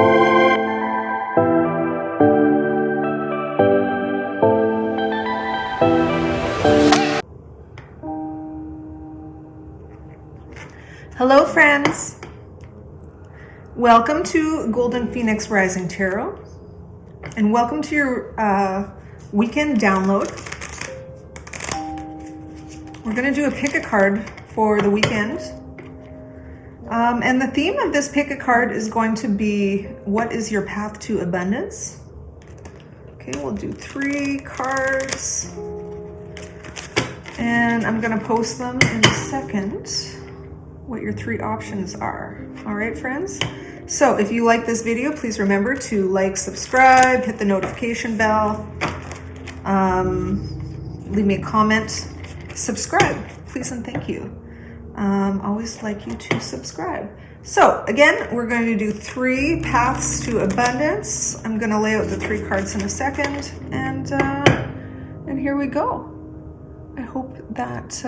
Hello friends, welcome to Golden Phoenix Rising Tarot, and welcome to your weekend download. We're going to do a pick a card for the weekend, and the theme of this pick a card is going to be, what is your path to abundance? Okay, we'll do 3 cards, and I'm going to post them in a second, what your 3 options are. All right, friends. So if you like this video, please remember to like, subscribe, hit the notification bell, leave me a comment, subscribe, please and thank you. Always like you to subscribe. So again, we're going to do 3 paths to abundance. I'm going to lay out the 3 cards in a second, and here we go. I hope that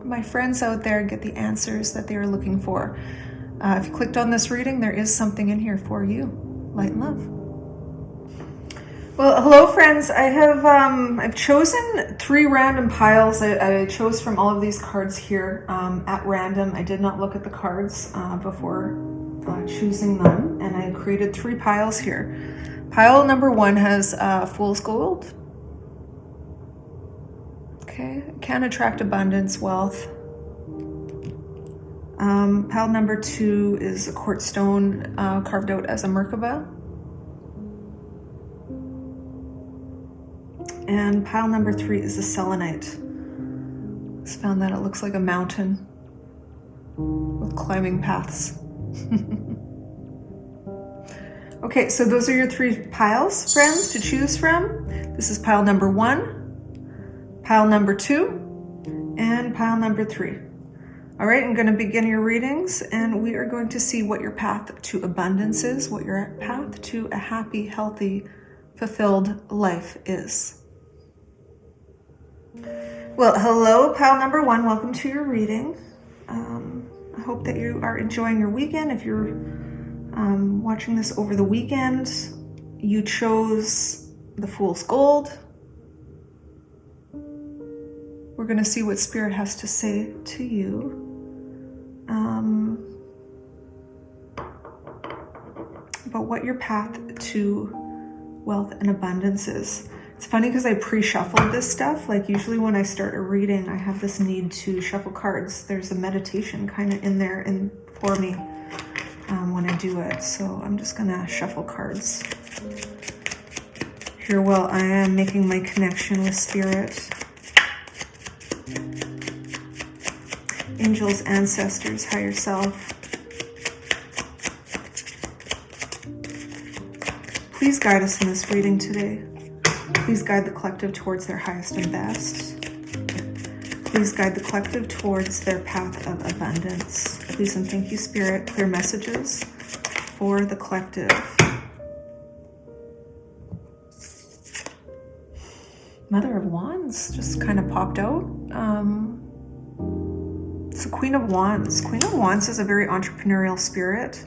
my friends out there get the answers that they are looking for. If you clicked on this reading, there is something in here for you. Light and love. Well, hello friends. I've chosen 3 random piles. I chose from all of these cards here at random. I did not look at the cards before choosing them, and I created 3 piles here. Pile number 1 has Fool's Gold. Okay, can attract abundance, wealth. Pile number 2 is a quartz stone carved out as a Merkaba. And pile number 3 is a selenite. Just found that it looks like a mountain with climbing paths. Okay, so those are your 3 piles, friends, to choose from. This is pile number 1. Pile number 2, and pile number 3. All right, I'm going to begin your readings, and we are going to see what your path to abundance is, what your path to a happy, healthy, fulfilled life is. Well, hello, pile number 1. Welcome to your reading. I hope that you are enjoying your weekend. If you're watching this over the weekend, you chose the Fool's Gold. We're going to see what Spirit has to say to you. About what your path to wealth and abundance is. It's funny because I pre-shuffled this stuff. Like usually when I start a reading, I have this need to shuffle cards. There's a meditation kind of in there for me when I do it. So I'm just going to shuffle cards here while I am making my connection with Spirit. Angels, ancestors, higher self. Please guide us in this reading today. Please guide the collective towards their highest and best. Please guide the collective towards their path of abundance. Please and thank you, Spirit. Clear messages for the collective. Mother of Wands just kind of popped out. It's the Queen of Wands. Queen of Wands is a very entrepreneurial spirit.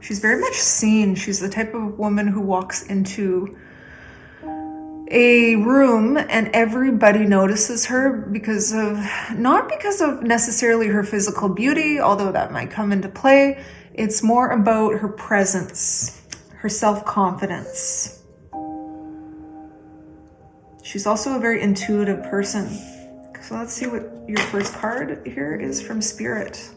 She's very much seen. She's the type of woman who walks into a room and everybody notices her not because of necessarily her physical beauty, although that might come into play. It's more about her presence, her self-confidence. She's also a very intuitive person. So let's see what your first card here is from Spirit.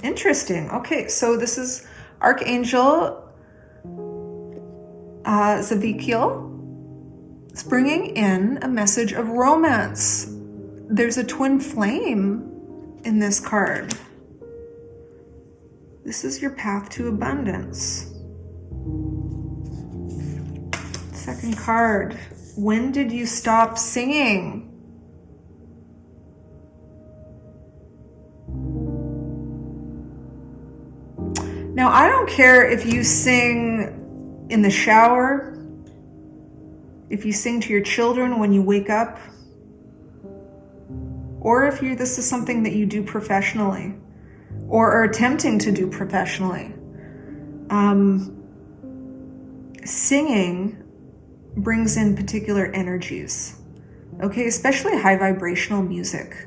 Interesting. Okay, so this is Archangel Zavikiel. It's bringing in a message of romance. There's a twin flame in this card. This is your path to abundance. Second card. When did you stop singing? Now, I don't care if you sing in the shower, if you sing to your children when you wake up, or if this is something that you do professionally. or are attempting to do professionally. Singing brings in particular energies, okay, especially high vibrational music.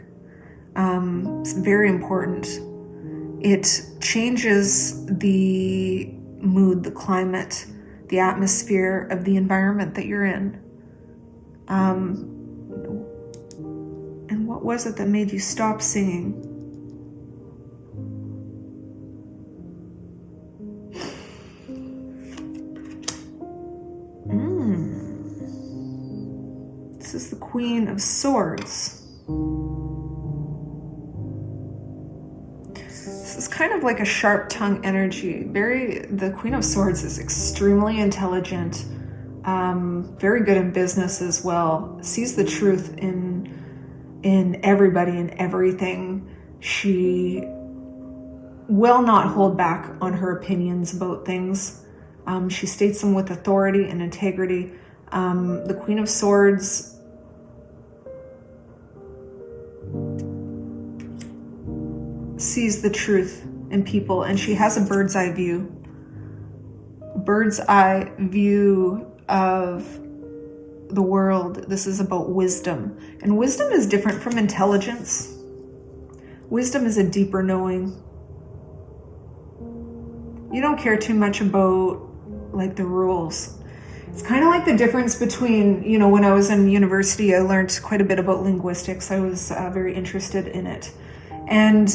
It's very important. It changes the mood, the climate, the atmosphere of the environment that you're in. And what was it that made you stop singing? This is the Queen of Swords. This is kind of like a sharp tongue energy. The Queen of Swords is extremely intelligent, very good in business as well, sees the truth in everybody and everything. She will not hold back on her opinions about things. She states them with authority and integrity. The Queen of Swords sees the truth in people, and she has a bird's eye view of the world. This is about wisdom, and wisdom is different from intelligence. Wisdom is a deeper knowing. You don't care too much about like the rules. It's kind of like the difference between, when I was in university, I learned quite a bit about linguistics. I was very interested in it. And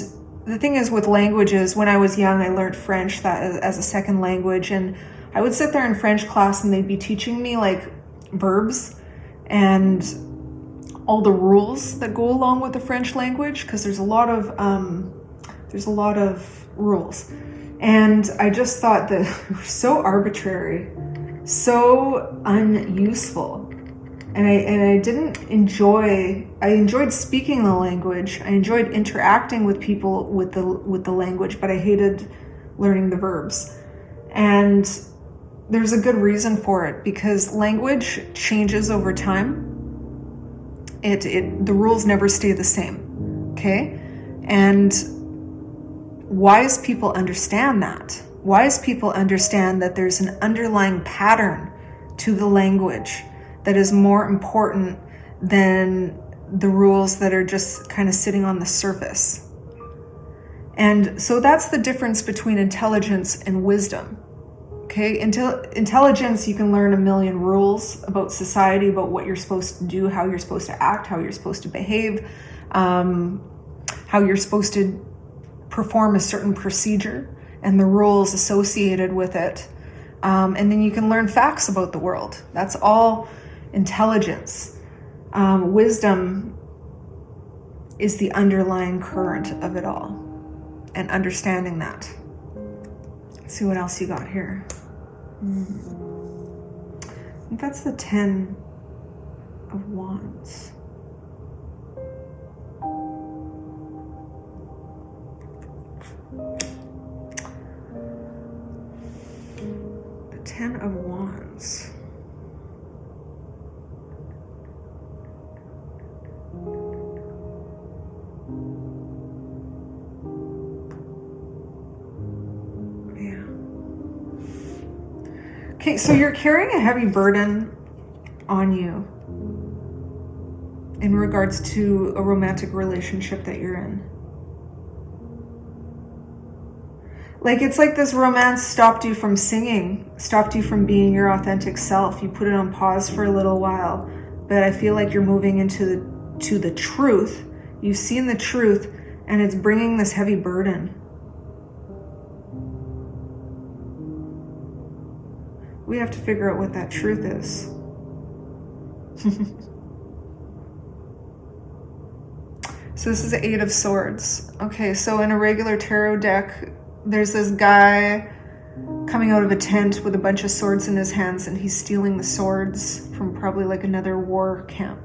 the thing is with languages, when I was young, I learned French as a second language. And I would sit there in French class and they'd be teaching me like verbs and all the rules that go along with the French language, because there's a lot of rules. And I just thought that they were so arbitrary, so unuseful. And I didn't enjoy, I enjoyed speaking the language. I enjoyed interacting with people with the language, but I hated learning the verbs. And there's a good reason for it, because language changes over time. The rules never stay the same, okay? And wise people understand that. Wise people understand that there's an underlying pattern to the language that is more important than the rules that are just kind of sitting on the surface. And so that's the difference between intelligence and wisdom. Okay, intelligence, you can learn a million rules about society, about what you're supposed to do, how you're supposed to act, how you're supposed to behave, how you're supposed to perform a certain procedure and the rules associated with it. And then you can learn facts about the world. That's all intelligence. Wisdom is the underlying current of it all, and understanding that. Let's see what else you got here. I think that's the 10 of Wands. The 10 of Wands. Okay, so you're carrying a heavy burden on you in regards to a romantic relationship that you're in. Like, it's like this romance stopped you from singing, stopped you from being your authentic self. You put it on pause for a little while, but I feel like you're moving into the truth. You've seen the truth, and it's bringing this heavy burden. We have to figure out what that truth is. So this is the 8 of Swords. Okay, so in a regular tarot deck, there's this guy coming out of a tent with a bunch of swords in his hands, and he's stealing the swords from probably like another war camp.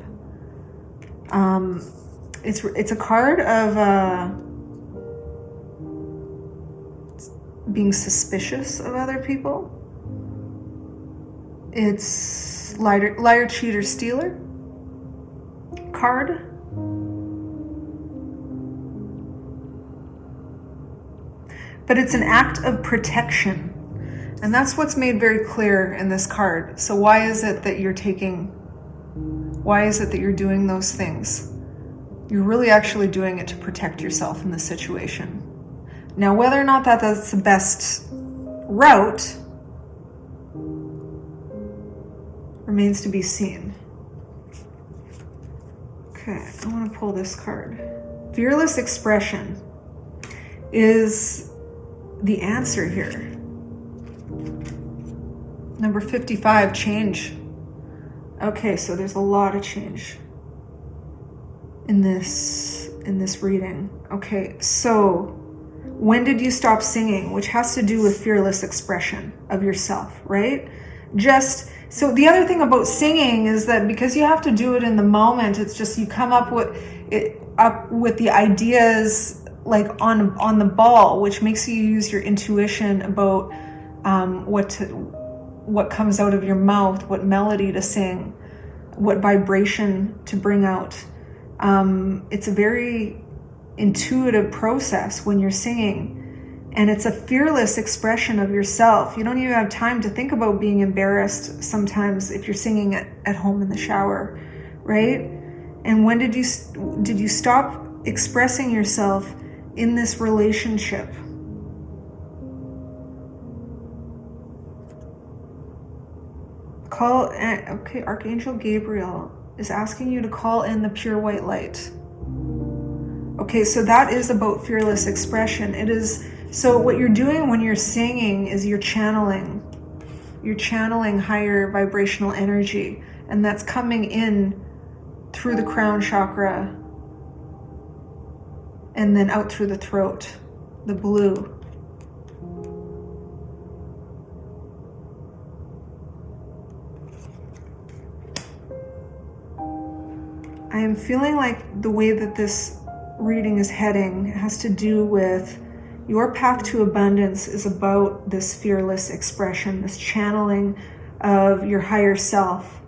It's a card of being suspicious of other people. It's liar, cheater, stealer card. but it's an act of protection. And that's what's made very clear in this card. So why is it that you're doing those things? You're really actually doing it to protect yourself in this situation. Now, whether or not that's the best route remains to be seen. Okay, I want to pull this card. Fearless expression is the answer here. Number 55, change. Okay, so there's a lot of change in this reading. Okay, so when did you stop singing? Which has to do with fearless expression of yourself, right? So the other thing about singing is that because you have to do it in the moment, it's just you come up with the ideas like on the ball, which makes you use your intuition about what comes out of your mouth, what melody to sing, what vibration to bring out. It's a very intuitive process when you're singing. And it's a fearless expression of yourself. You don't even have time to think about being embarrassed sometimes if you're singing at home in the shower, right? And when did you stop expressing yourself in this relationship? Okay, Archangel Gabriel is asking you to call in the pure white light. Okay, so that is about fearless expression. It is. So what you're doing when you're singing is you're channeling higher vibrational energy, and that's coming in through the crown chakra and then out through the throat, the blue. I am feeling like the way that this reading is heading has to do with your path to abundance is about this fearless expression, this channeling of your higher self.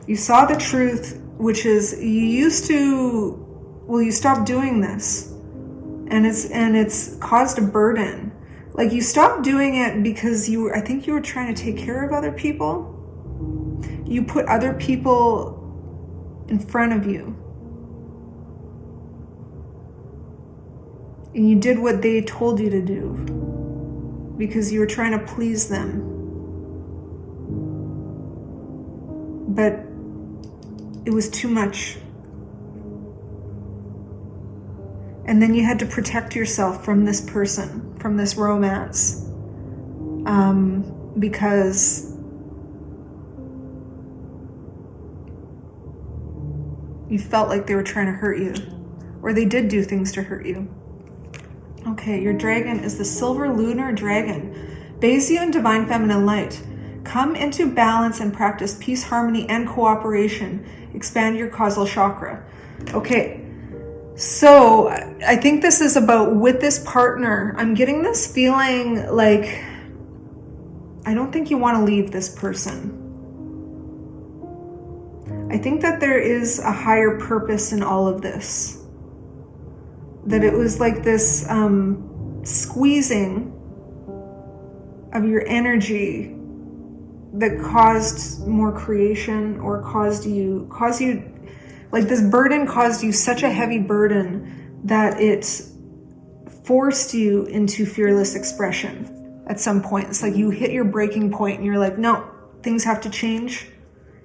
You saw the truth, which is you stopped doing this, and it's caused a burden. Like you stopped doing it because I think you were trying to take care of other people. You put other people in front of you. And you did what they told you to do because you were trying to please them. But it was too much. And then you had to protect yourself from this person, from this romance, because you felt like they were trying to hurt you, or they did do things to hurt you. Okay, your dragon is the silver lunar dragon. Bathes you in divine feminine light. Come into balance and practice peace, harmony, and cooperation. Expand your causal chakra. Okay, so I think this is about with this partner. I'm getting this feeling like I don't think you want to leave this person. I think that there is a higher purpose in all of this. That it was like this squeezing of your energy that caused more creation, or caused you like this burden caused you such a heavy burden that it forced you into fearless expression at some point. It's like you hit your breaking point and you're like, no, things have to change,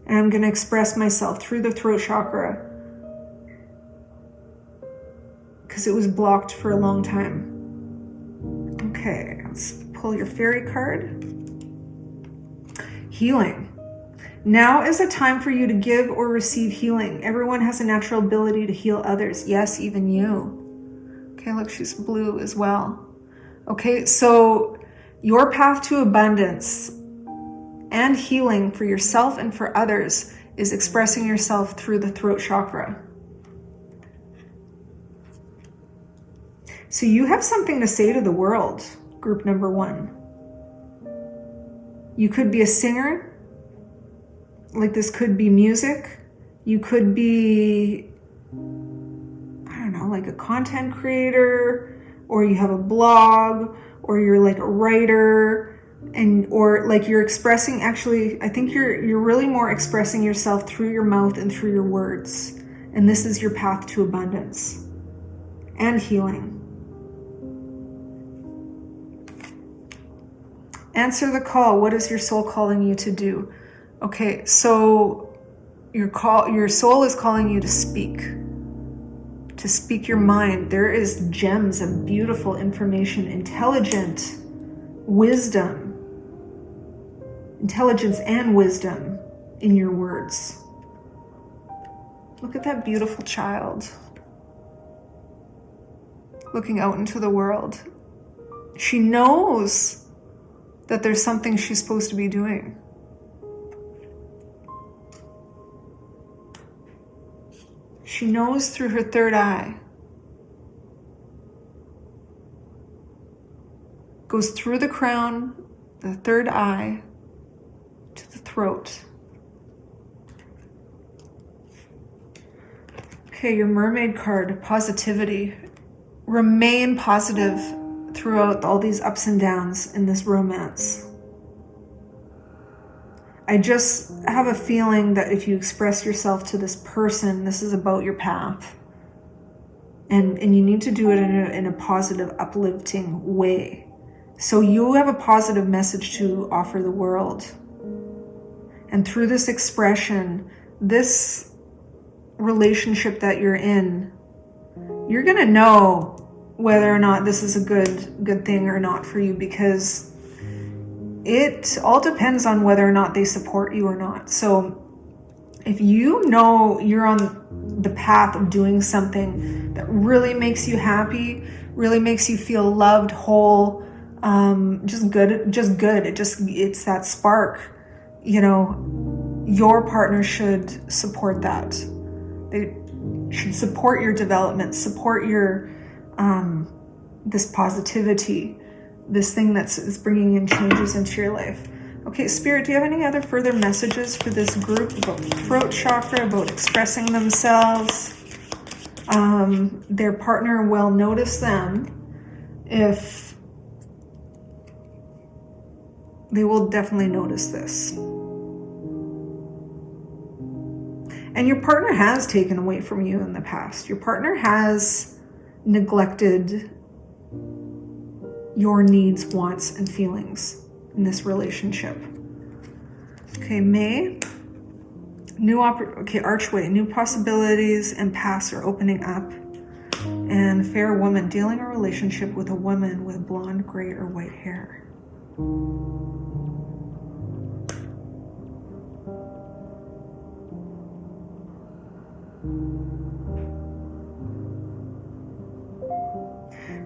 and I'm going to express myself through the throat chakra. Because it was blocked for a long time. Okay, let's pull your fairy card. Healing. Now is a time for you to give or receive healing. Everyone has a natural ability to heal others. Yes, even you. Okay, look, she's blue as well. Okay, so your path to abundance and healing for yourself and for others is expressing yourself through the throat chakra. So you have something to say to the world, group number 1. You could be a singer, like this could be music. You could be, I don't know, like a content creator, or you have a blog, or you're like a writer, or like you're expressing, actually, I think you're really more expressing yourself through your mouth and through your words. And this is your path to abundance and healing. Answer the call. What is your soul calling you to do? Okay, so your soul is calling you to speak your mind. There is gems of beautiful information, intelligence and wisdom in your words. Look at that beautiful child looking out into the world. She knows that there's something she's supposed to be doing. She knows through her third eye. Goes through the crown, the third eye, to the throat. Okay, your mermaid card, positivity. Remain positive throughout all these ups and downs in this romance. I just have a feeling that if you express yourself to this person, this is about your path. And you need to do it in a positive, uplifting way. So you have a positive message to offer the world. And through this expression, this relationship that you're in, you're going to know whether or not this is a good thing or not for you, because it all depends on whether or not they support you or not. So if you know you're on the path of doing something that really makes you happy, really makes you feel loved, whole, just good. It's that spark, your partner should support that. They should support your development, support your, this positivity, this thing is bringing in changes into your life. Okay, Spirit, do you have any other further messages for this group about throat chakra, about expressing themselves? Their partner will notice them if they will definitely notice this. And your partner has taken away from you in the past. Your partner has neglected your needs, wants, and feelings in this relationship. Okay, May. Archway. New possibilities and paths are opening up. And fair woman. Dealing a relationship with a woman with blonde, gray, or white hair.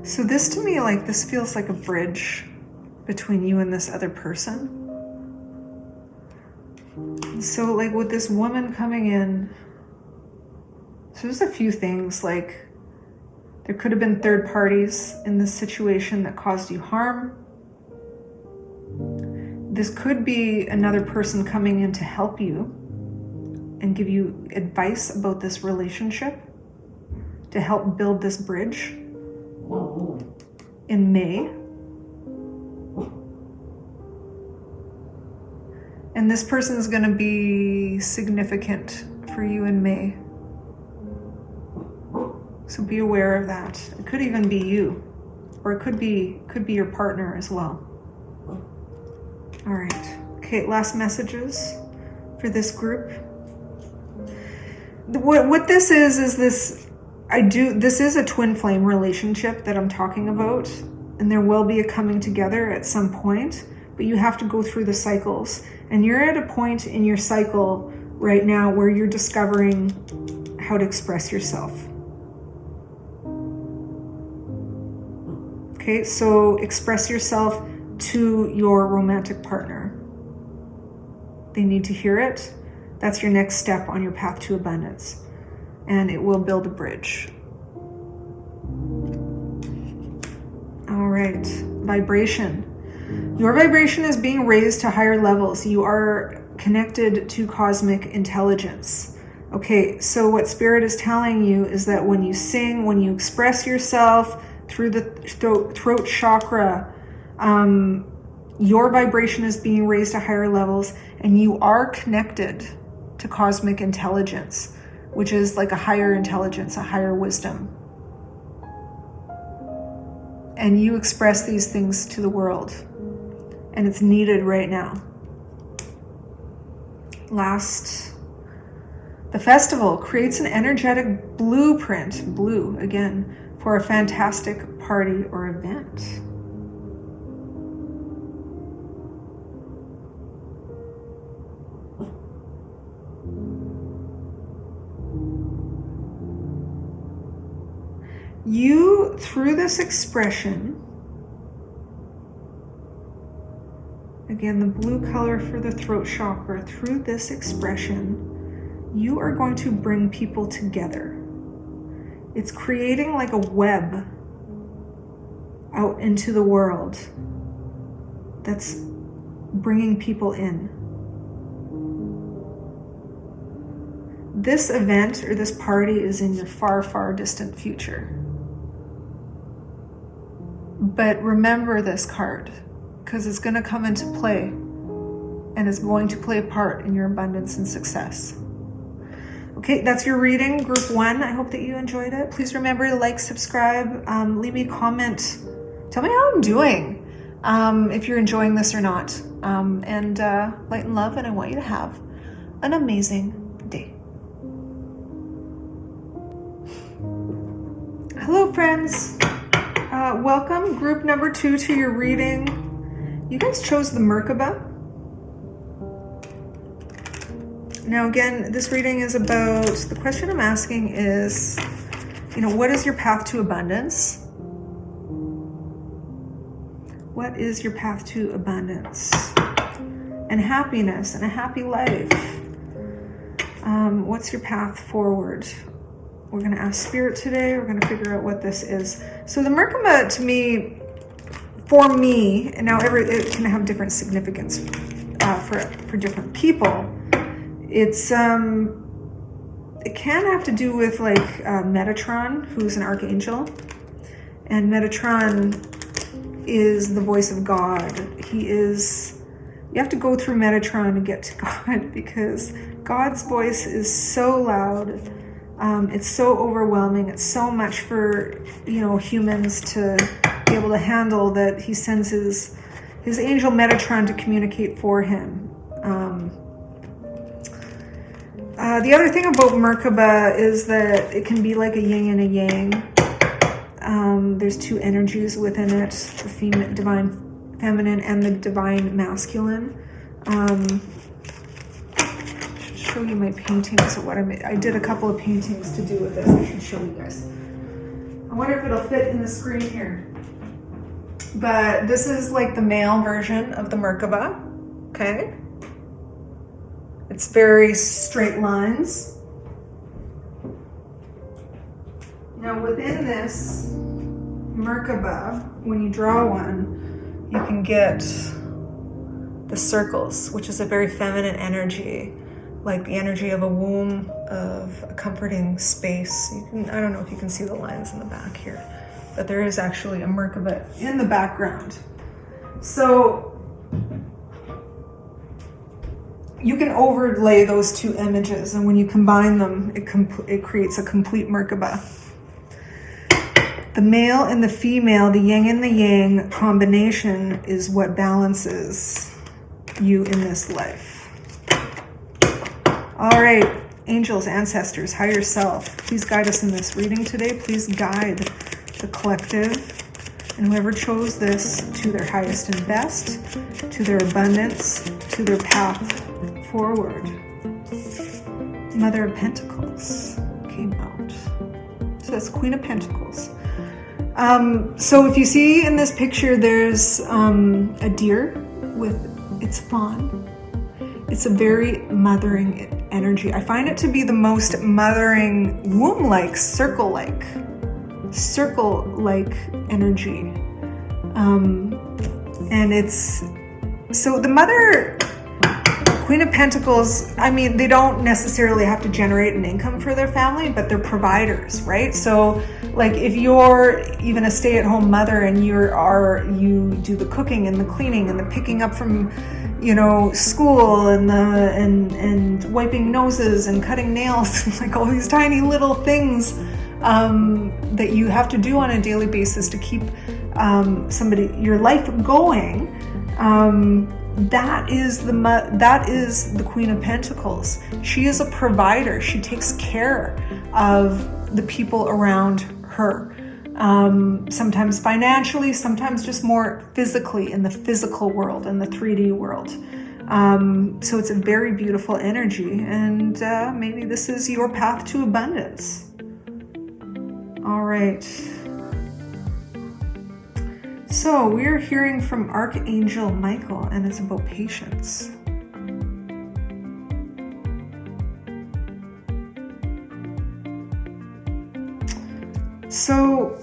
So this to me, this feels like a bridge between you and this other person. So with this woman coming in, so there's a few things, there could have been third parties in this situation that caused you harm. This could be another person coming in to help you and give you advice about this relationship to help build this bridge. In May. And this person is going to be significant for you in May. So be aware of that. It could even be you, or it could be your partner as well. All right. Okay, last messages for this group. What this is this. This is a twin flame relationship that I'm talking about, and there will be a coming together at some point, but you have to go through the cycles. And you're at a point in your cycle right now where you're discovering how to express yourself. Okay, so express yourself to your romantic partner. They need to hear it. That's your next step on your path to abundance. And it will build a bridge. All right, vibration. Your vibration is being raised to higher levels. You are connected to cosmic intelligence. Okay, so what Spirit is telling you is that when you sing, when you express yourself through the throat chakra. Your vibration is being raised to higher levels, and you are connected to cosmic intelligence, which is like a higher intelligence, a higher wisdom. And you express these things to the world, and it's needed right now. Last, the festival creates an energetic blueprint, blue again, for a fantastic party or event. You, through this expression, again, the blue color for the throat chakra, through this expression, you are going to bring people together. It's creating like a web out into the world that's bringing people in. This event or this party is in your far, far distant future. But remember this card, because it's going to come into play and it's going to play a part in your abundance and success. Okay, that's your reading, group 1. I hope that you enjoyed it. Please remember to like, subscribe, leave me a comment. Tell me how I'm doing, if you're enjoying this or not. And light and love, and I want you to have an amazing day. Hello, friends. Welcome, group number 2, to your reading. You guys chose the Merkaba. Now, again, this reading is about, the question I'm asking is, what is your path to abundance? What is your path to abundance and happiness and a happy life? What's your path forward? We're going to ask Spirit today. We're going to figure out what this is. So the Merkaba, to me, for me, and now it can have different significance for different people. It's it can have to do with like Metatron, who's an archangel, and Metatron is the voice of God. You have to go through Metatron to get to God, because God's voice is so loud. It's so overwhelming. It's so much for, humans to be able to handle, that he sends his angel Metatron to communicate for him. The other thing about Merkaba is that it can be like a yin and a yang. There's 2 energies within it, the divine feminine and the divine masculine. Show you my paintings of what I made. I did a couple of paintings to do with this. I should show you guys. I wonder if it'll fit in the screen here. But this is like the male version of the Merkaba. Okay. It's very straight lines. Now within this Merkaba, when you draw one, you can get the circles, which is a very feminine energy, like the energy of a womb, of a comforting space. I don't know if you can see the lines in the back here, but there is actually a Merkaba in the background. So you can overlay those 2 images, and when you combine them, it creates a complete Merkaba. The male and the female, the yin and the yang combination is what balances you in this life. All right, angels, ancestors, higher self, please guide us in this reading today. Please guide the collective and whoever chose this to their highest and best, to their abundance, to their path forward. Mother of Pentacles came out. So that's Queen of Pentacles. So if you see in this picture, there's a deer with its fawn. It's a very mothering energy. I find it to be the most mothering, womb-like, circle-like energy. And it's, so the mother, Queen of Pentacles, I mean, they don't necessarily have to generate an income for their family, but they're providers, right? So Like if you're even a stay-at-home mother and you do the cooking and the cleaning and the picking up from, school and wiping noses and cutting nails, like all these tiny little things that you have to do on a daily basis to keep your life going. That is the Queen of Pentacles. She is a provider. She takes care of the people around her. Sometimes financially, sometimes just more physically in the physical world, in the 3D world. So it's a very beautiful energy, and maybe this is your path to abundance. All right. So we're hearing from Archangel Michael, and it's about patience. So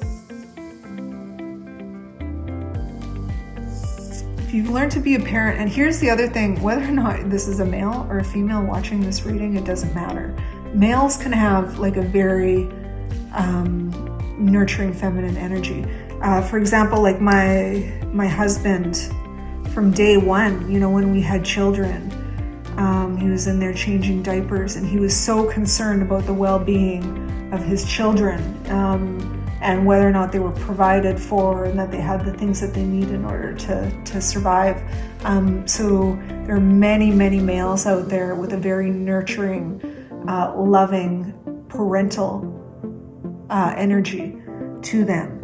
if you've learned to be a parent, and here's the other thing, whether or not this is a male or a female watching this reading, it doesn't matter. Males can have like a very nurturing feminine energy. For example, like my husband, from day one, when we had children, he was in there changing diapers, and he was so concerned about the well-being of his children, and whether or not they were provided for and that they had the things that they need in order to survive. So there are many, many males out there with a very nurturing, loving, parental energy to them.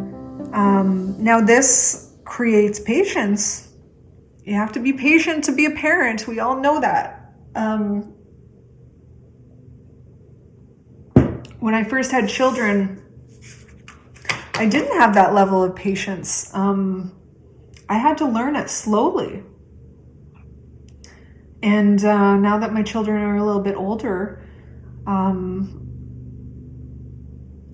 Now this creates patience. You have to be patient to be a parent. We all know that. When I first had children, I didn't have that level of patience. I had to learn it slowly. And now that my children are a little bit older, I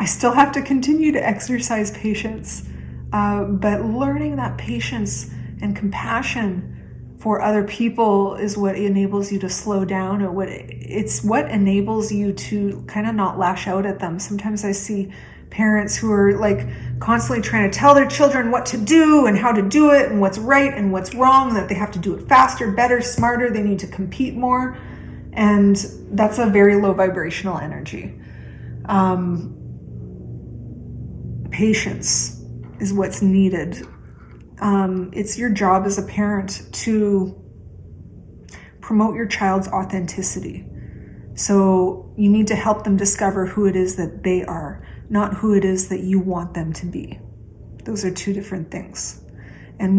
still have to continue to exercise patience. But learning that patience and compassion for other people is what enables you to slow down, or it's what enables you to kind of not lash out at them. Sometimes I see parents who are like constantly trying to tell their children what to do and how to do it and what's right and what's wrong, that they have to do it faster, better, smarter, they need to compete more. And that's a very low vibrational energy. Patience is what's needed. It's your job as a parent to promote your child's authenticity. So you need to help them discover who it is that they are, not who it is that you want them to be. Those are two different things. And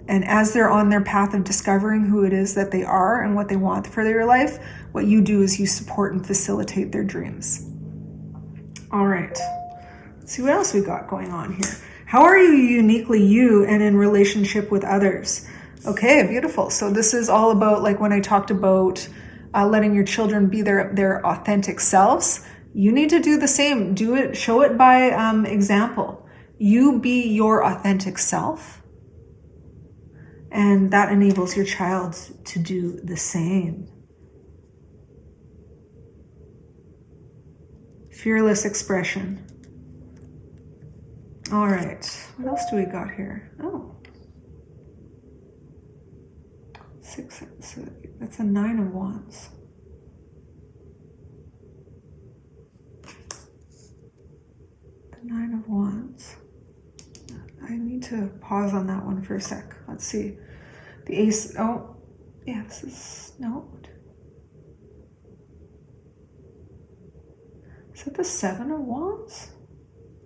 as they're on their path of discovering who it is that they are and what they want for their life, what you do is you support and facilitate their dreams. All right. Let's see what else we got going on here. How are you uniquely you and in relationship with others? Okay, beautiful. So this is all about, like when I talked about letting your children be their authentic selves, you need to do the same. Do it, show it by example. You be your authentic self, and that enables your child to do the same. Fearless expression. All right, what else do we got here? Oh, 6, so that's a 9 of Wands. The 9 of Wands. I need to pause on that one for a sec. Let's see. The Ace, oh, yeah, this is, no. Is that the 7 of Wands?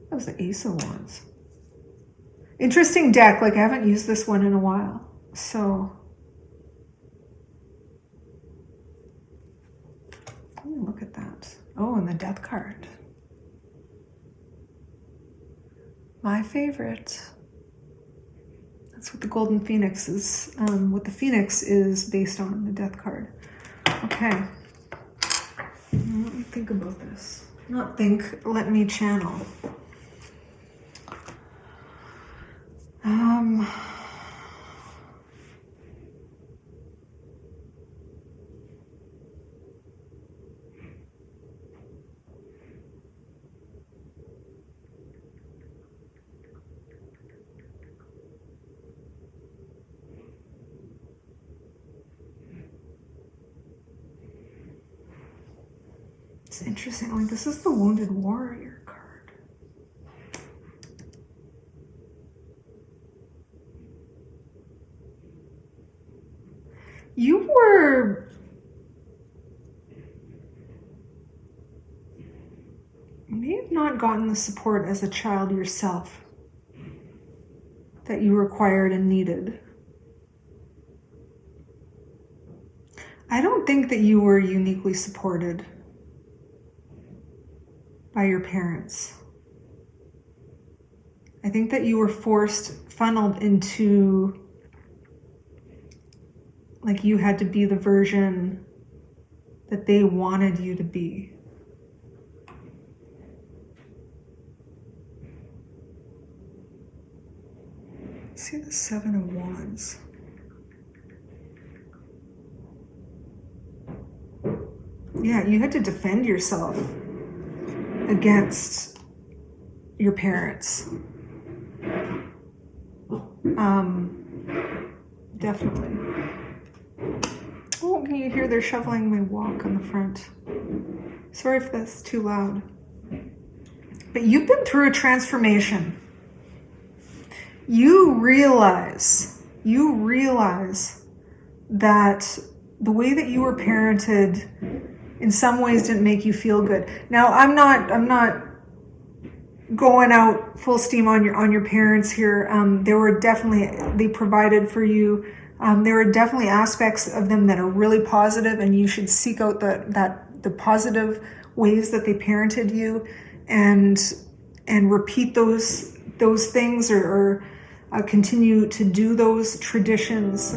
That was the Ace of Wands. Interesting deck. Like I haven't used this one in a while. So, look at that. Oh, and the Death card. My favorite. That's what the Golden Phoenix is. What the Phoenix is based on, the Death card. Okay. Let me think about this. Not think, let me channel. It's interesting. Like, this is the Wounded Warrior card. You may have not gotten the support as a child yourself that you required and needed. I don't think that you were uniquely supported by your parents. I think that you were funneled into, like, you had to be the version that they wanted you to be. See the Seven of Wands. Yeah, you had to defend yourself against your parents. Definitely. Oh, can you hear they're shoveling my walk on the front? Sorry if that's too loud. But you've been through a transformation. You realize that the way that you were parented in some ways didn't make you feel good. Now, I'm not going out full steam on your parents here. They provided for you. There were definitely aspects of them that are really positive, and you should seek out the positive ways that they parented you, and repeat those things or continue to do those traditions.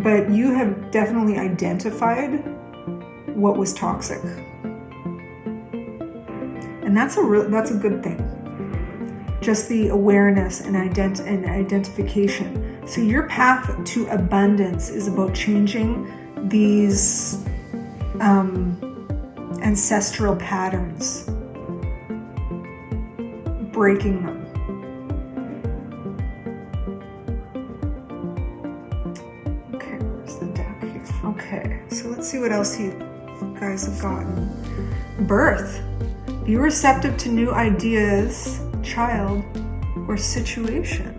But you have definitely identified what was toxic, and that's a good thing. Just the awareness and identification. So your path to abundance is about changing these ancestral patterns, breaking them. Okay, where's the deck here? Okay, so let's see what else you guys have gotten. Birth. Be receptive to new ideas, child, or situation.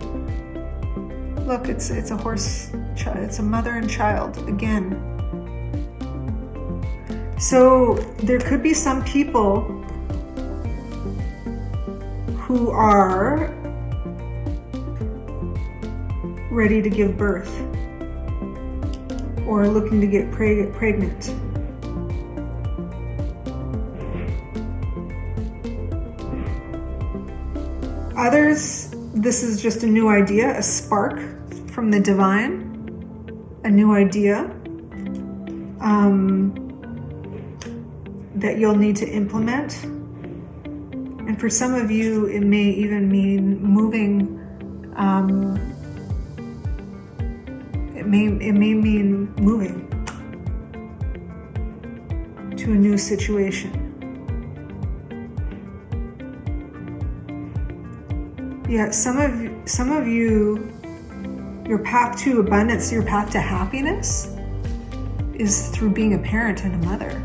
Look, it's a horse, it's a mother and child again. So there could be some people who are ready to give birth or looking to get pregnant. Others, this is just a new idea, a spark from the divine, a new idea that you'll need to implement. And for some of you, it may even mean moving. It may mean moving to a new situation. Yeah, some of you, your path to abundance, your path to happiness is through being a parent and a mother.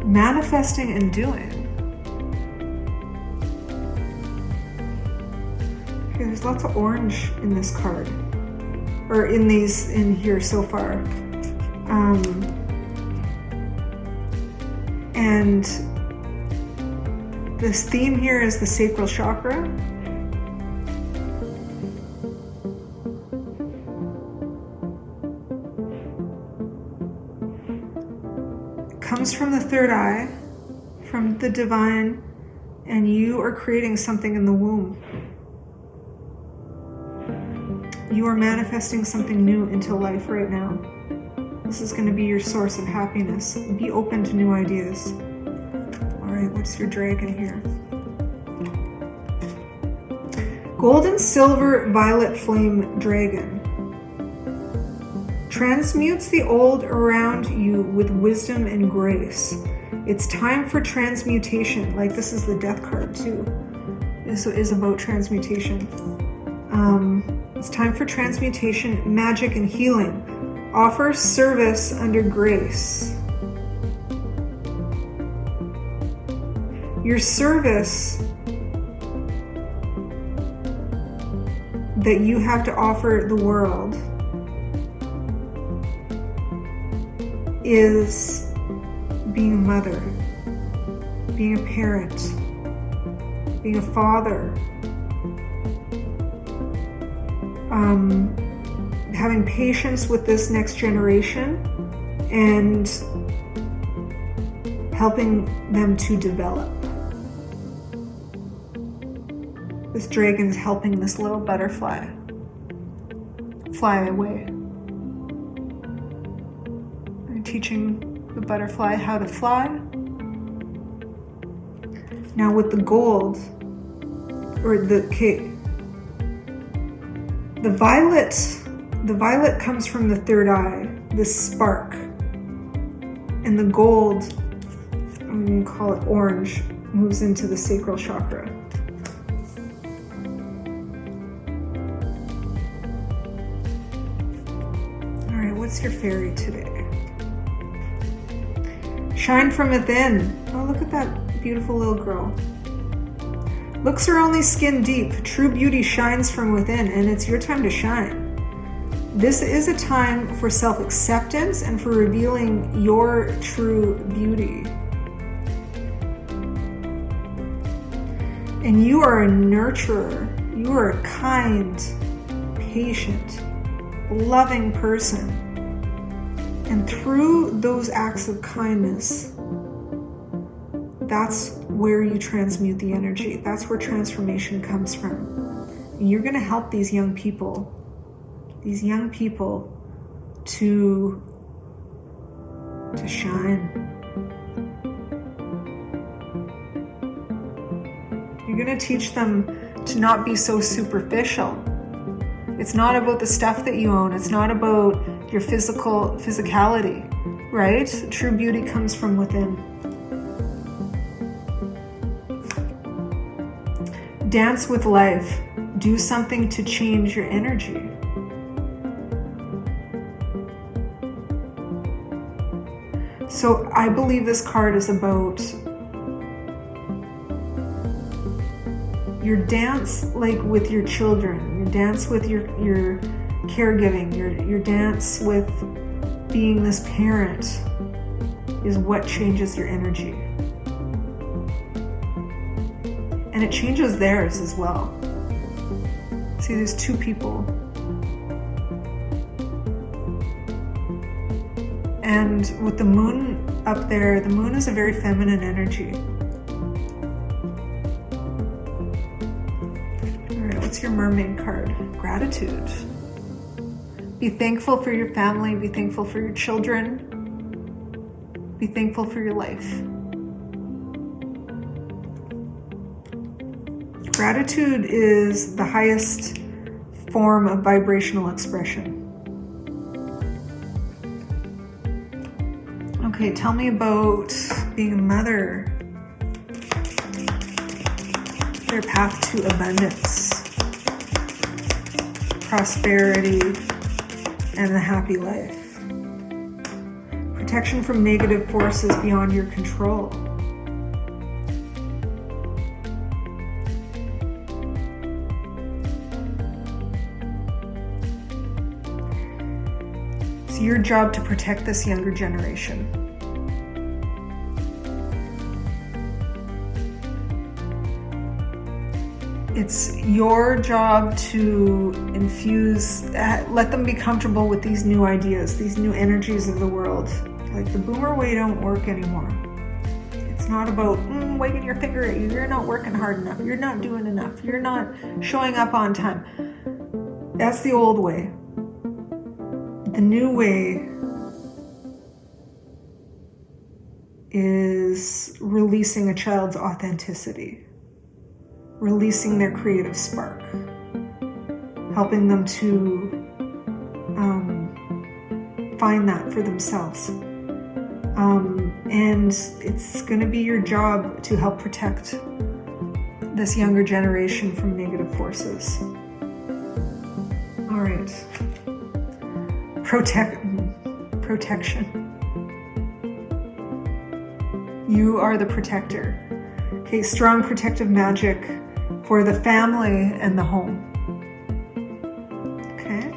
Manifesting and doing. Okay, there's lots of orange in this card, or in here so far. And this theme here is the sacral chakra. It comes from the third eye, from the divine, and you are creating something in the womb. You are manifesting something new into life right now. This is going to be your source of happiness. Be open to new ideas. All right, what's your dragon here? Golden, silver, violet flame dragon. Transmutes the old around you with wisdom and grace. It's time for transmutation. Like, this is the death card too. This is about transmutation. It's time for transmutation, magic, and healing. Offer service under grace. Your service that you have to offer the world is being a mother, being a parent, being a father, having patience with this next generation and helping them to develop. This dragon's helping this little butterfly fly away. I'm teaching the butterfly how to fly. Now with the gold, or the violet comes from the third eye, this spark. And the gold, I'm going to call it orange, moves into the sacral chakra. All right, what's your fairy today? Shine from within. Oh, look at that beautiful little girl. Looks are only skin deep. True beauty shines from within, and it's your time to shine. This is a time for self-acceptance and for revealing your true beauty. And you are a nurturer. You are a kind, patient, loving person. And through those acts of kindness, that's where you transmute the energy. That's where transformation comes from. And you're going to help these young people to shine. You're going to teach them to not be so superficial. It's not about the stuff that you own. It's not about your physicality, right? True beauty comes from within. Dance with life. Do something to change your energy. So I believe this card is about your dance, like with your children, your dance with your caregiving, your dance with being this parent is what changes your energy. And it changes theirs as well. See, there's two people. And with the moon up there, the moon is a very feminine energy. All right, what's your mermaid card? Gratitude. Be thankful for your family. Be thankful for your children. Be thankful for your life. Gratitude is the highest form of vibrational expression. Okay, tell me about being a mother, their path to abundance, prosperity, and a happy life. Protection from negative forces beyond your control. It's your job to protect this younger generation. It's your job to infuse, let them be comfortable with these new ideas, these new energies of the world. Like the boomer way don't work anymore. It's not about wagging your finger at you. You're not working hard enough. You're not doing enough. You're not showing up on time. That's the old way. The new way is releasing a child's authenticity. Releasing their creative spark, helping them to find that for themselves. And it's going to be your job to help protect this younger generation from negative forces. right. Protection. You are the protector. Okay, strong protective magic for the family and the home. Okay.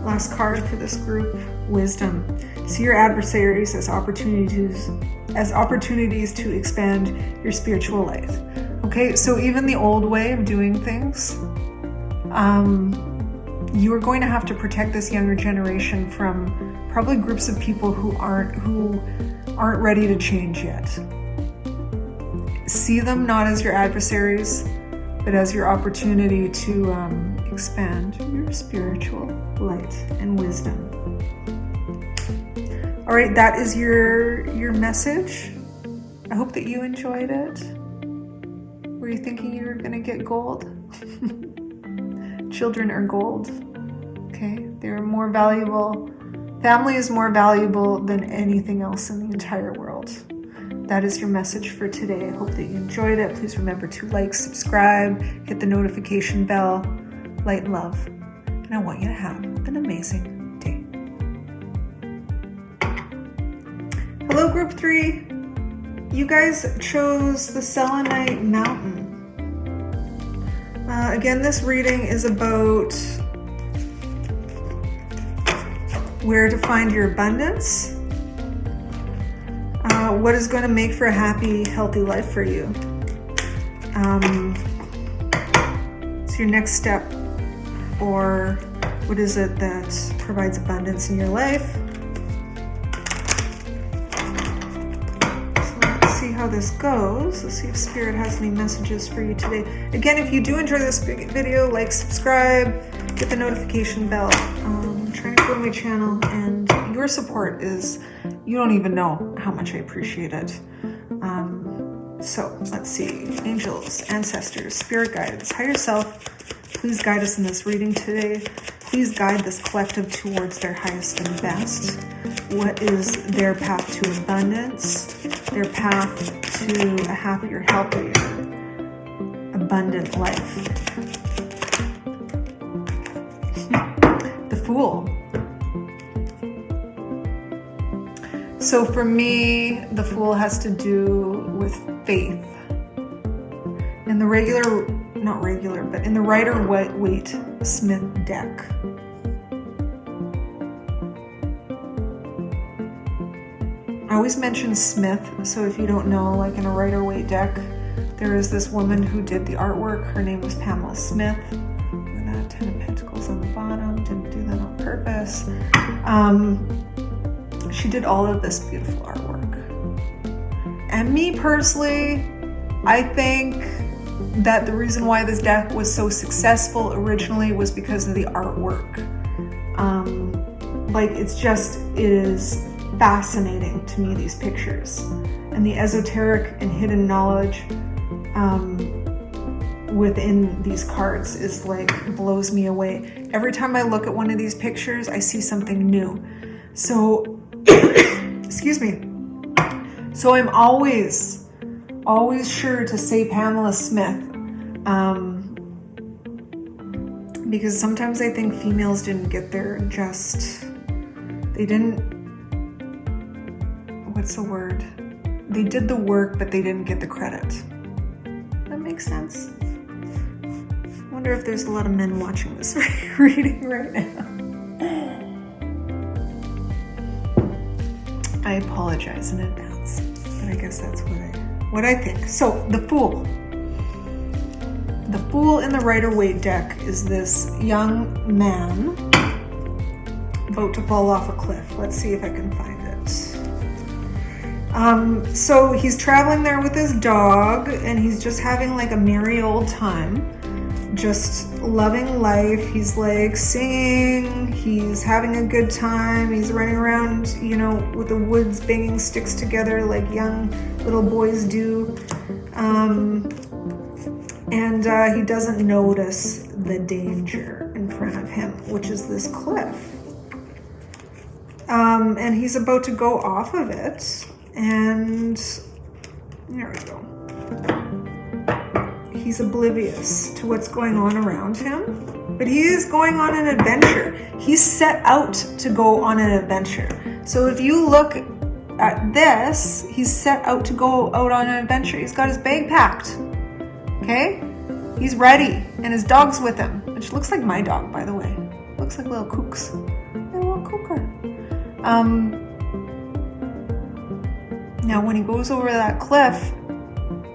Last card for this group, wisdom. See your adversaries as opportunities to expand your spiritual life. Okay, so even the old way of doing things, you are going to have to protect this younger generation from probably groups of people who aren't ready to change yet. See them not as your adversaries, but as your opportunity to expand your spiritual light and wisdom. All right, that is your message. I hope that you enjoyed it. Were you thinking you were going to get gold? Children are gold. Okay, they're more valuable. Family is more valuable than anything else in the entire world. That is your message for today. I hope that you enjoyed it. Please remember to like, subscribe, hit the notification bell, light and love. And I want you to have an amazing day. Hello, Group 3. You guys chose the Selenite Mountain. Again, this reading is about where to find your abundance, what is going to make for a happy, healthy life for you. It's your next step, or what is it that provides abundance in your life. So let's see how this goes. Let's see if Spirit has any messages for you today. Again, if you do enjoy this video, like, subscribe, hit the notification bell. I'm trying to grow my channel, and your support is, you don't even know how much I appreciate it. So let's see. Angels, ancestors, spirit guides, higher self, please guide us in this reading today. Please guide this collective towards their highest and best. What is their path to abundance? Their path to a happier, healthier, abundant life. The Fool. So for me, the Fool has to do with faith. In the in the Rider-Waite Smith deck. I always mention Smith, so if you don't know, like in a Rider-Waite deck, there is this woman who did the artwork. Her name was Pamela Smith. With that 10 of Pentacles on the bottom, didn't do that on purpose. She did all of this beautiful artwork. And me personally, I think that the reason why this deck was so successful originally was because of the artwork. It is fascinating to me, these pictures. And the esoteric and hidden knowledge within these cards is blows me away. Every time I look at one of these pictures, I see something new. So, excuse me. So I'm always sure to say Pamela Smith, because sometimes I think females didn't get their they did the work, but they didn't get the credit. That makes sense. I wonder if there's a lot of men watching this reading right now. I apologize in advance, but I guess that's what I think. So, the Fool. The Fool in the Rider-Waite deck is this young man about to fall off a cliff. Let's see if I can find it. So he's traveling there with his dog, and he's just having a merry old time, just loving life. He's singing, he's having a good time, he's running around, with the woods banging sticks together like young little boys do. And he doesn't notice the danger in front of him, which is this cliff. And he's about to go off of it, and there we go. He's oblivious to what's going on around him. but he is going on an adventure. He's set out to go on an adventure. So if you look at this, he's set out to go out on an adventure. He's got his bag packed. Okay? He's ready, and his dog's with him, which looks like my dog, by the way. Looks like little Kooks. A little Kooker. Now, when he goes over that cliff,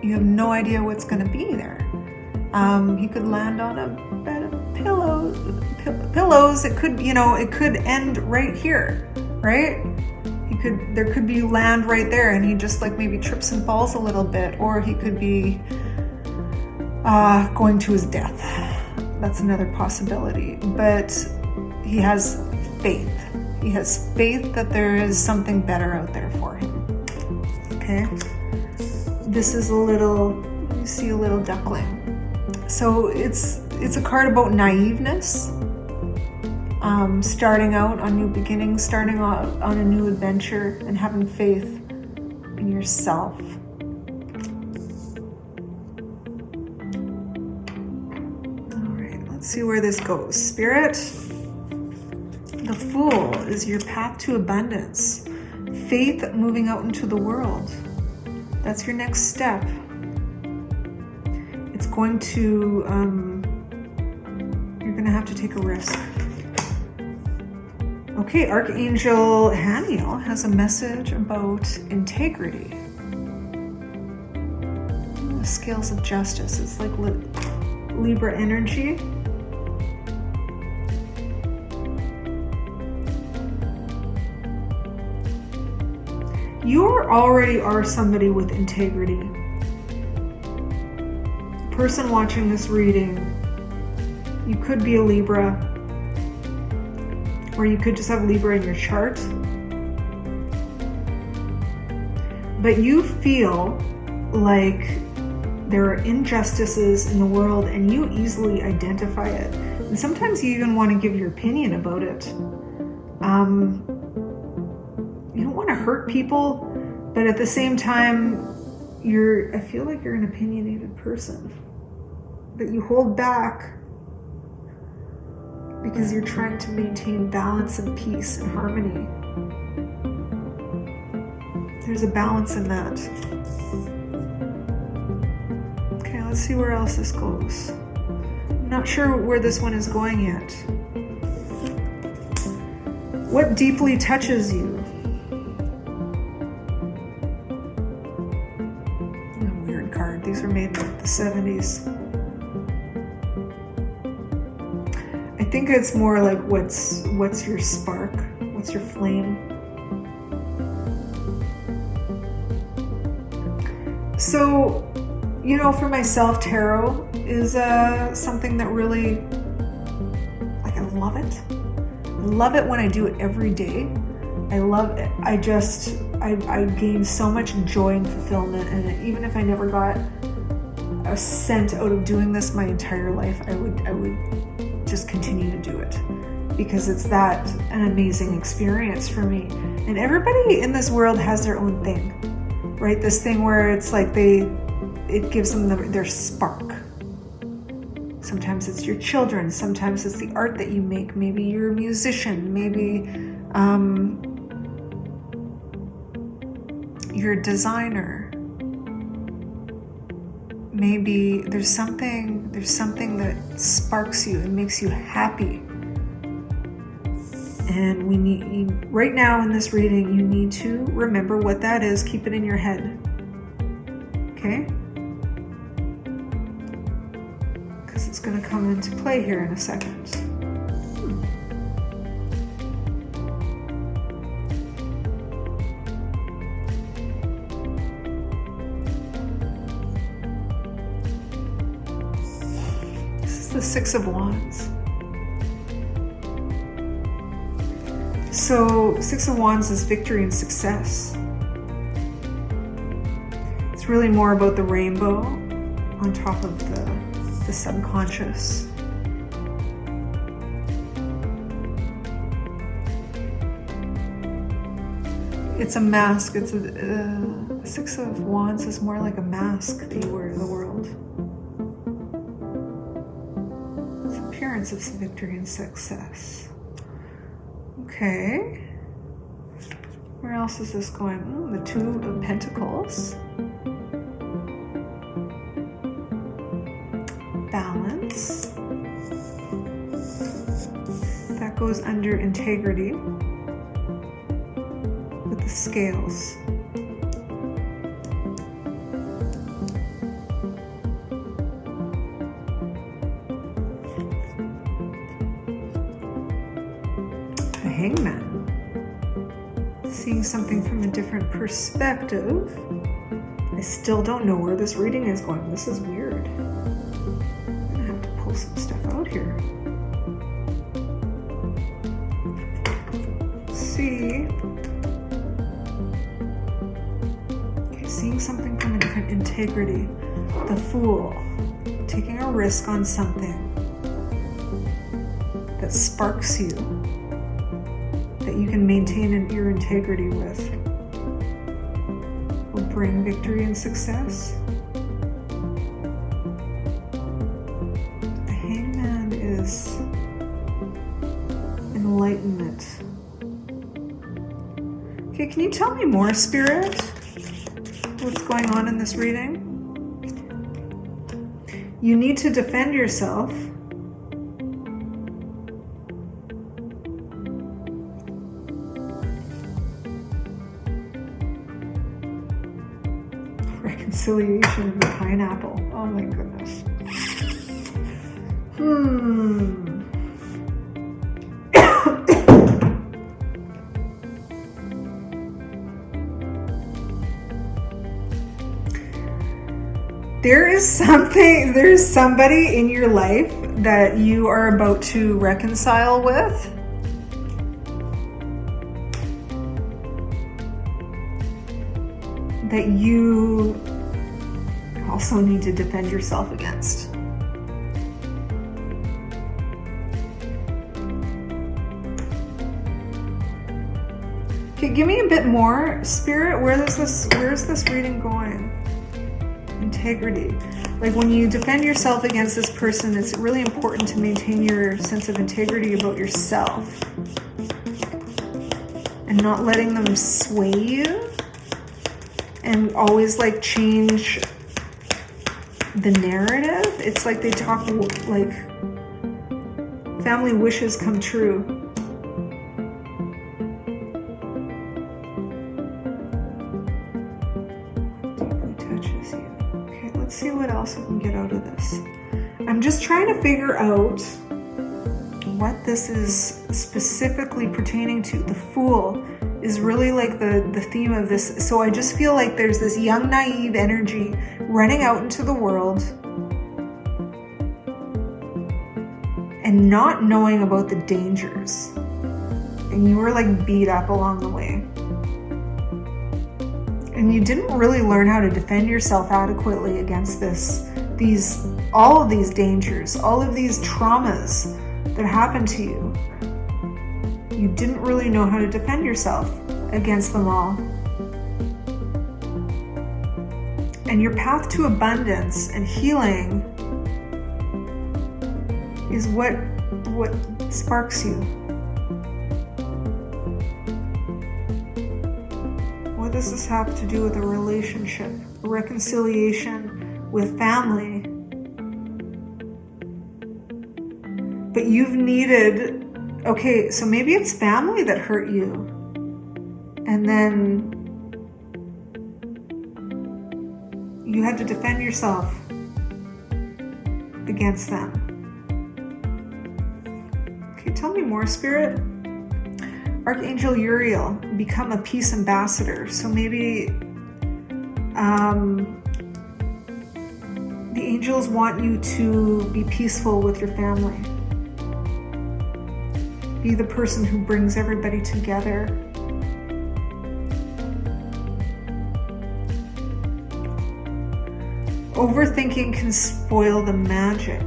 you have no idea what's going to be there. He could land on a bed of pillows. It could, it could end right here, right? There could be land right there, and he just like maybe trips and falls a little bit, or he could be going to his death. That's another possibility. But he has faith. He has faith that there is something better out there for him. Okay? This is you see a little duckling. So it's a card about naiveness, starting out on new beginnings, starting out on a new adventure, and having faith in yourself. All right, let's see where this goes. Spirit, the Fool is your path to abundance. Faith moving out into the world. That's your next step. It's going to, you're going to have to take a risk. Okay, Archangel Haniel has a message about integrity. The scales of justice. It's like Libra energy. You already are somebody with integrity. The person watching this reading, you could be a Libra, or you could just have Libra in your chart. But you feel like there are injustices in the world, and you easily identify it. And sometimes you even want to give your opinion about it. You don't want to hurt people, but at the same time, I feel like you're an opinionated person, but you hold back because you're trying to maintain balance and peace and harmony. There's a balance in that. Okay, let's see where else this goes. I'm not sure where this one is going yet. What deeply touches you? These were made in the 70s. I think it's more like what's your spark? What's your flame? So, for myself, tarot is something that really, I love it. I love it when I do it every day. I love it. I gain so much joy and fulfillment, and even if I never got a cent out of doing this my entire life, I would just continue to do it because it's an amazing experience for me. And everybody in this world has their own thing, right? This thing where it's like it gives them their spark. Sometimes it's your children, sometimes it's the art that you make, maybe you're a musician, maybe you're a designer. Maybe there's something that sparks you and makes you happy. And right now in this reading, you need to remember what that is. Keep it in your head. Okay? Because it's going to come into play here in a second. The Six of Wands. So, Six of Wands is victory and success. It's really more about the rainbow on top of the subconscious. It's a mask. It's Six of Wands is more like a mask that you wear in the world. assurance of victory and success. Okay. Where else is this going? The Two of Pentacles. Balance. That goes under integrity with the scales. The Hangman. Seeing something from a different perspective. I still don't know where this reading is going. This is weird. I'm gonna have to pull some stuff out here. See. Okay, seeing something from a different integrity. The Fool. Taking a risk on something that sparks you, that you can maintain your integrity with, will bring victory and success. The Hangman is enlightenment. Okay, can you tell me more, Spirit? What's going on in this reading? You need to defend yourself. Reconciliation in the pineapple. Oh my goodness. There's somebody in your life that you are about to reconcile with. That you also need to defend yourself against. Okay, give me a bit more, Spirit. Where's this reading going? Integrity. Like when you defend yourself against this person, it's really important to maintain your sense of integrity about yourself and not letting them sway you and always like change the narrative. It's like they talk like family wishes come true. Deeply touches you. Okay, let's see what else we can get out of this. I'm just trying to figure out what this is specifically pertaining to. The Fool is really like the theme of this. So I just feel like there's this young, naive energy running out into the world and not knowing about the dangers. And you were like beat up along the way. And you didn't really learn how to defend yourself adequately against all of these dangers, all of these traumas that happened to you. You didn't really know how to defend yourself against them all. And your path to abundance and healing is what sparks you. What does this have to do with a relationship, a reconciliation with family? But you've needed, okay, so maybe it's family that hurt you. And then you had to defend yourself against them. Okay, tell me more, Spirit. Archangel Uriel, become a peace ambassador. So maybe the angels want you to be peaceful with your family. Be the person who brings everybody together. Overthinking can spoil the magic.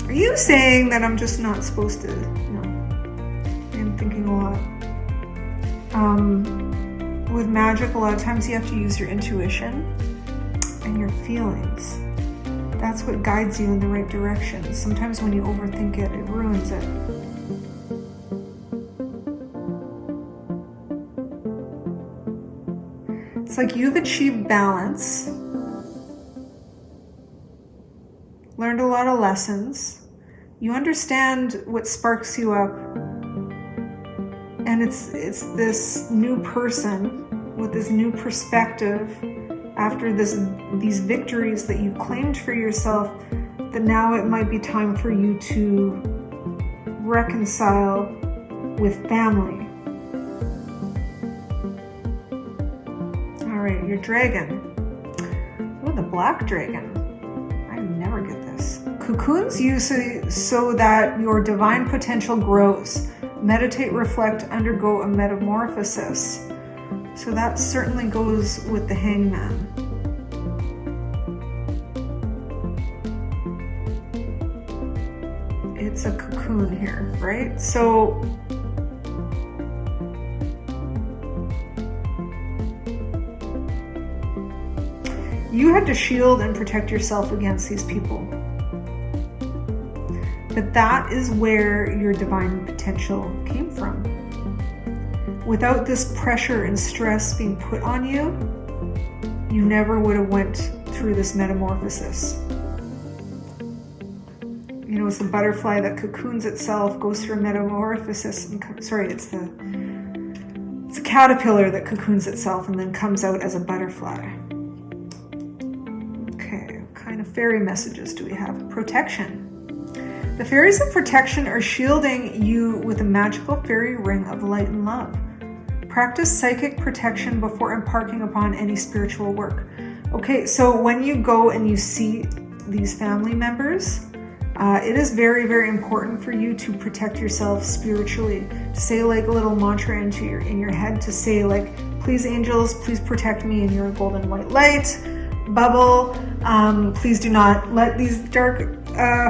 Are you saying that I'm just not supposed to? No. I'm thinking a lot. With magic, a lot of times you have to use your intuition and your feelings. That's what guides you in the right direction. Sometimes when you overthink it, it ruins it. It's like you've achieved balance, learned a lot of lessons, you understand what sparks you up, and it's this new person with this new perspective after these victories that you've claimed for yourself, that now it might be time for you to reconcile with family. All right, your dragon. Oh, the black dragon. I never get this. Cocoons you so that your divine potential grows. Meditate, reflect, undergo a metamorphosis. So that certainly goes with the hangman. It's a cocoon here, right? So you had to shield and protect yourself against these people. But that is where your divine potential came from. Without this pressure and stress being put on you, you never would have went through this metamorphosis. You know, it's the butterfly that cocoons itself, goes through a metamorphosis. It's a caterpillar that cocoons itself and then comes out as a butterfly. Okay, what kind of fairy messages do we have? Protection. The fairies of protection are shielding you with a magical fairy ring of light and love. Practice psychic protection before embarking upon any spiritual work. Okay, so when you go and you see these family members, it is very, very important for you to protect yourself spiritually. To say like a little mantra in your head, to say like, please angels, please protect me in your golden white light bubble. Please do not let these dark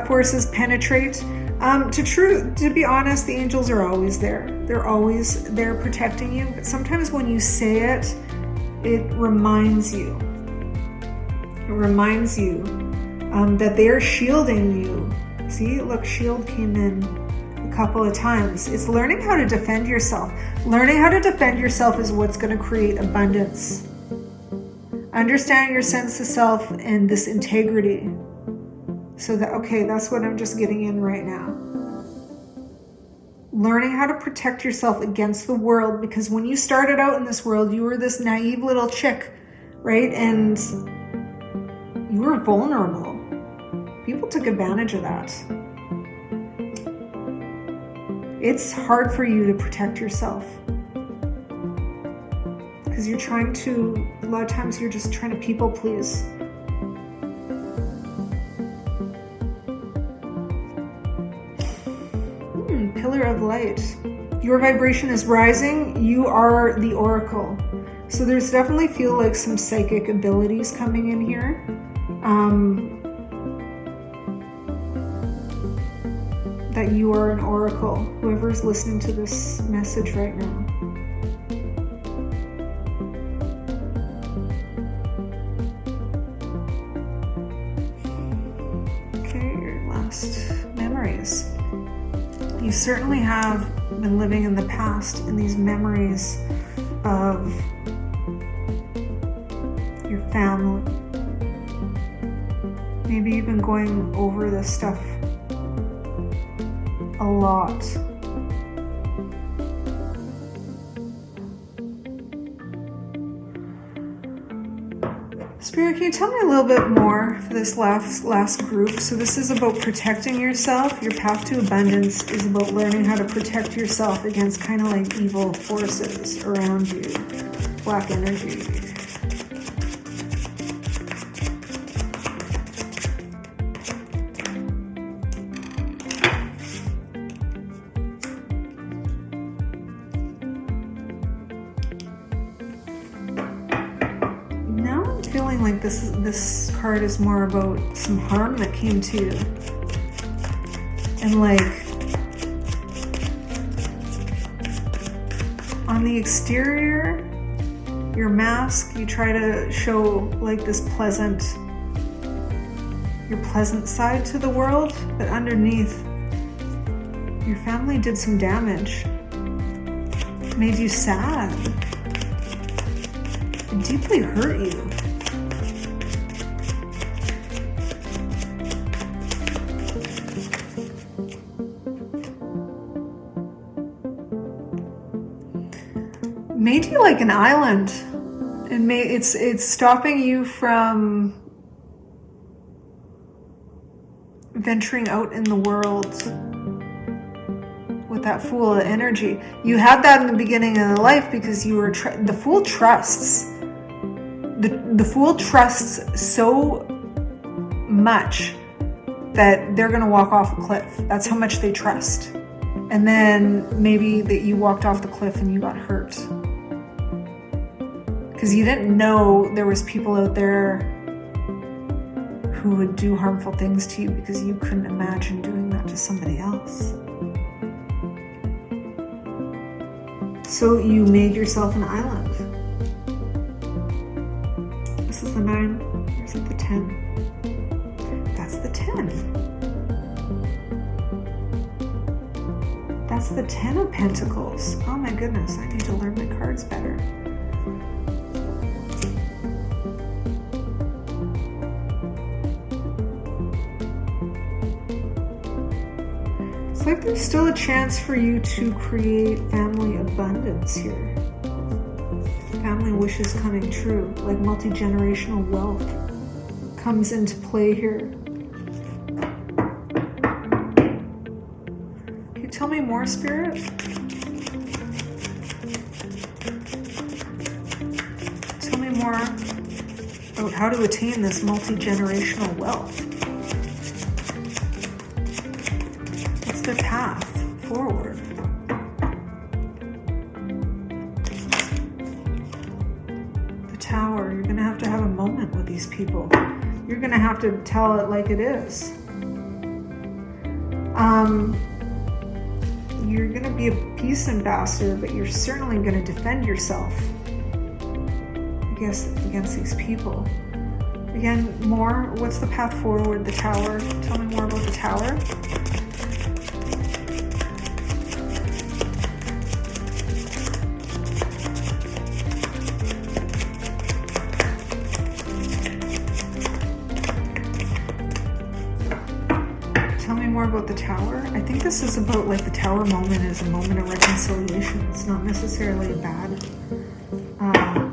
forces penetrate. To be honest, the angels are always there. They're always there protecting you. But sometimes when you say it, it reminds you. It reminds you that they are shielding you. See, look, shield came in a couple of times. It's learning how to defend yourself. Learning how to defend yourself is what's going to create abundance. Understand your sense of self and this integrity. So that, okay, that's what I'm just getting in right now. Learning how to protect yourself against the world, because when you started out in this world, you were this naive little chick, right? And you were vulnerable. People took advantage of that. It's hard for you to protect yourself. Because you're a lot of times you're just trying to people please. Pillar of light. Your vibration is rising. You are the oracle. So there's definitely feel like some psychic abilities coming in here. That you are an oracle. Whoever's listening to this message right now. Okay, your last memories. You certainly have been living in the past in these memories of your family. Maybe you've been going over this stuff a lot. Spirit, can you tell me a little bit more for this last group? So this is about protecting yourself. Your path to abundance is about learning how to protect yourself against kind of like evil forces around you. Black energy. Feeling like this card is more about some harm that came to you, and like on the exterior, your mask, you try to show like this pleasant your pleasant side to the world, but underneath, your family did some damage. It made you sad. It deeply hurt you. Made you like an island. It's stopping you from venturing out in the world with that fool energy. You had that in the beginning of the life because you were the fool trusts. The fool trusts so much that they're going to walk off a cliff. That's how much they trust. And then maybe that you walked off the cliff and you got hurt. Because you didn't know there was people out there who would do harmful things to you because you couldn't imagine doing that to somebody else. So you made yourself an island. This is the 9. Or is it the 10? That's the 10. That's the 10 of Pentacles. Oh my goodness, I need to learn my cards better. It's like there's still a chance for you to create family abundance here. Family wishes coming true, like multi-generational wealth comes into play here. Can you tell me more, Spirit? Tell me more about how to attain this multi-generational wealth. What's their path forward? The Tower. You're going to have a moment with these people. You're going to have to tell it like it is. You're going to be a peace ambassador, but you're certainly going to defend yourself against these people. Again, more. What's the path forward? The Tower. Tell me more about the Tower. Tell me more about the Tower. I think this is about like the Tower moment is a moment of reconciliation. It's not necessarily a bad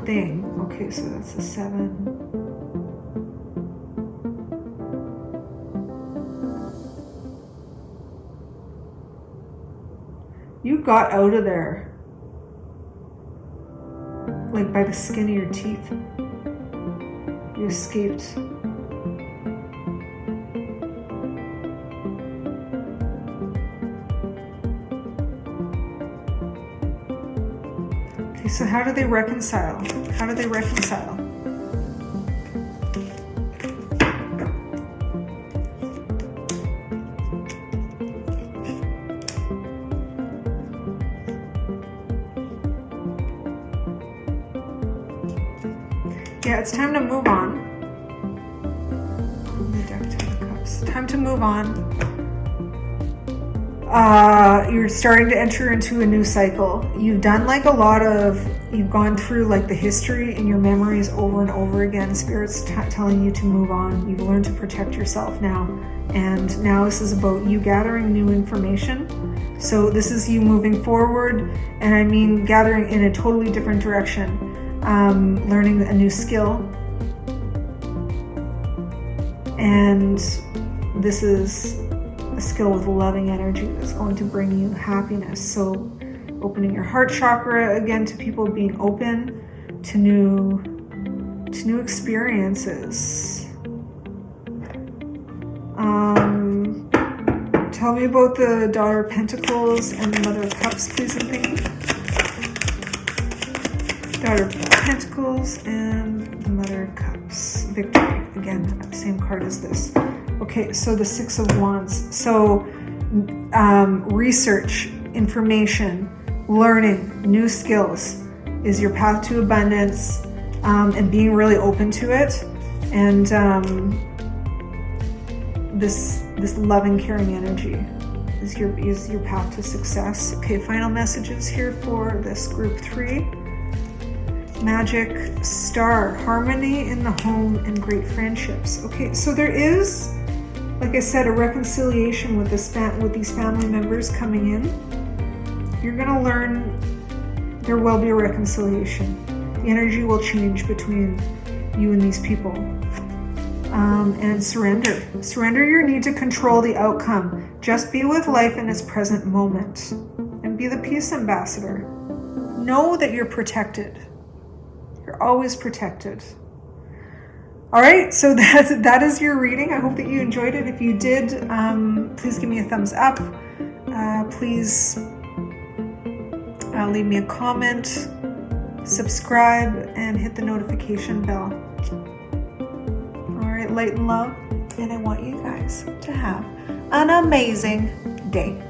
thing. Okay, so that's a 7. You got out of there like by the skin of your teeth. You escaped. Okay, so how do they reconcile? How do they reconcile? Yeah, it's time to move on. The deck, 10 of Cups. Time to move on. You're starting to enter into a new cycle. You've done like you've gone through like the history in your memories over and over again. Spirit's telling you to move on. You've learned to protect yourself now. And now this is about you gathering new information. So this is you moving forward. And I mean gathering in a totally different direction. Learning a new skill. And this is a skill with loving energy that's going to bring you happiness. So opening your heart chakra again to people, being open to new experiences. Tell me about the Daughter of Pentacles and the Mother of Cups, please and thank you. Daughter of Pentacles and the Mother of Cups. Victory. Again, same card as this. Okay, so the 6 of Wands. So research, information, learning, new skills is your path to abundance, and being really open to it. And this loving, caring energy is your path to success. Okay, final messages here for this group 3. Magic star, harmony in the home and great friendships. Okay, so there is, like I said, a reconciliation with these family members coming in. You're going to learn there will be a reconciliation. The energy will change between you and these people. And surrender. Surrender your need to control the outcome. Just be with life in its present moment. And be the peace ambassador. Know that you're protected. You're always protected. All right, so that is your reading. I hope that you enjoyed it. If you did, please give me a thumbs up. Please leave me a comment, subscribe, and hit the notification bell. All right, light and love, and I want you guys to have an amazing day.